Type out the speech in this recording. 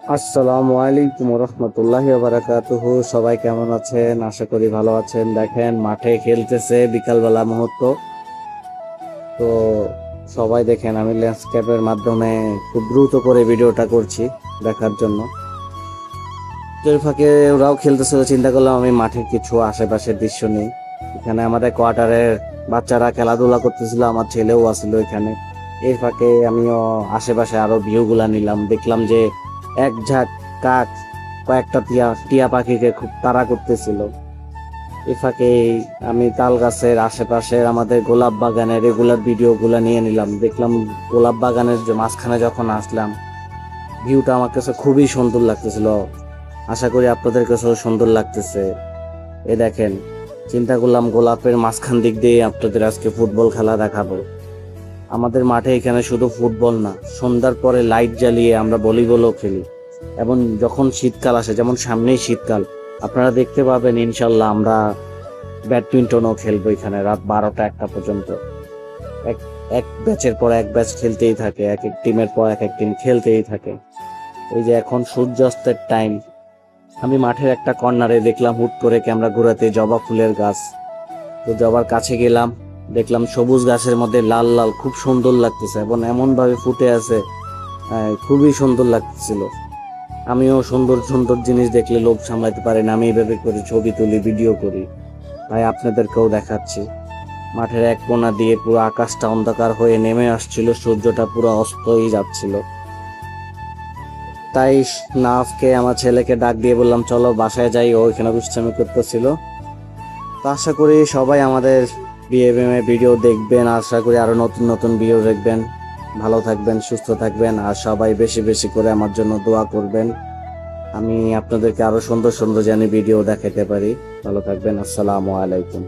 আসসালামু আলাইকুম রহমতুল্লাহি ওয়া বারাকাতুহু। সবাই কেমন আছেন? আশা করি ভালো আছেন। দেখেন মাঠে খেলতেছে বিকালবেলা মুহূর্ত। তো সবাই দেখেন, আমি ল্যান্ডস্কেপের মাধ্যমে খুব দ্রুত করে ভিডিওটা করছি দেখার জন্য। এর ফাঁকে ওরাও খেলতেছিল, চিন্তা করলাম আমি মাঠের কিছু আশেপাশের দৃশ্য নেই। এখানে আমাদের কোয়ার্টারের বাচ্চারা খেলাধুলা করতেছিল, আমার ছেলেও আছিল এখানে। এর ফাঁকে আমিও আশেপাশে আরো ভিউ গুলা নিলাম, দেখলাম যে এক ঝাঁক কাক কয়েকটা টিয়া টিয়া পাখিকে খুব তাড়া করতেছিল। এ ফাঁকে আমি তাল গাছের আশেপাশের আমাদের গোলাপ বাগানের রেগুলার ভিডিও গুলা নিয়ে নিলাম। দেখলাম গোলাপ বাগানের যে মাঝখানে যখন আসলাম, ভিউটা আমার কাছে খুবই সুন্দর লাগতেছিল। আশা করি আপনাদের কাছেও সুন্দর লাগতেছে। এ দেখেন, চিন্তা করলাম গোলাপের মাঝখান দিক দিয়ে আপনাদের আজকে ফুটবল খেলা দেখাবো। আমাদের মাঠে এখানে শুধু ফুটবল না, সন্ধ্যার পরে লাইট জ্বালিয়ে আমরা ভলিবলও খেলি। এবং যখন শীতকাল আসে, যেমন সামনেই শীতকাল, আপনারা দেখতে পাবেন ইনশাল্লাহ আমরা ব্যাডমিন্টনও খেলবো এখানে রাত 12টা 1টা পর্যন্ত। এক এক ব্যাচের পর এক ব্যাচ খেলতেই থাকে, এক এক টিমের পর এক এক টিম খেলতেই থাকে। ওই যে এখন সূর্যাস্তের টাইম, আমি মাঠের একটা কর্নারে দেখলাম হুট করে ক্যামেরা ঘোরাতে জবা ফুলের গাছ। তো জবার কাছে গেলাম, দেখলাম সবুজ গাছের মধ্যে লাল লাল খুব সুন্দর লাগতেছে এবং এমন ভাবে ফুটে আছে, খুবই সুন্দর লাগতেছিল। আমিও সুন্দর সুন্দর জিনিস দেখলে লোভ সামলাতে পারি না, আমি এইভাবে করে ছবি তুলি, ভিডিও করি। তাই আপনাদেরকেও দেখাচ্ছি। মাঠের এক কোণা দিয়ে পুরো আকাশটা অন্ধকার হয়ে নেমে আসছিল, সূর্যটা পুরো অস্তই যাচ্ছিল। তাই নাফকে আমার ছেলেকে ডাক দিয়ে বললাম চলো বাসায় যাই, ও এখানে দুষ্টামি করতেছিল। তো আশা করি সবাই আমাদের বিএমএম এ ভিডিও দেখবেন, আশা করি আরো নতুন নতুন ভিডিও দেখবেন। ভালো থাকবেন, সুস্থ থাকবেন, আর সবাই বেশি বেশি করে আমার জন্য দোয়া করবেন। আমি আপনাদেরকে আরো সুন্দর সুন্দর জানি ভিডিও দেখাতে পারি। ভালো থাকবেন। আসসালামু আলাইকুম।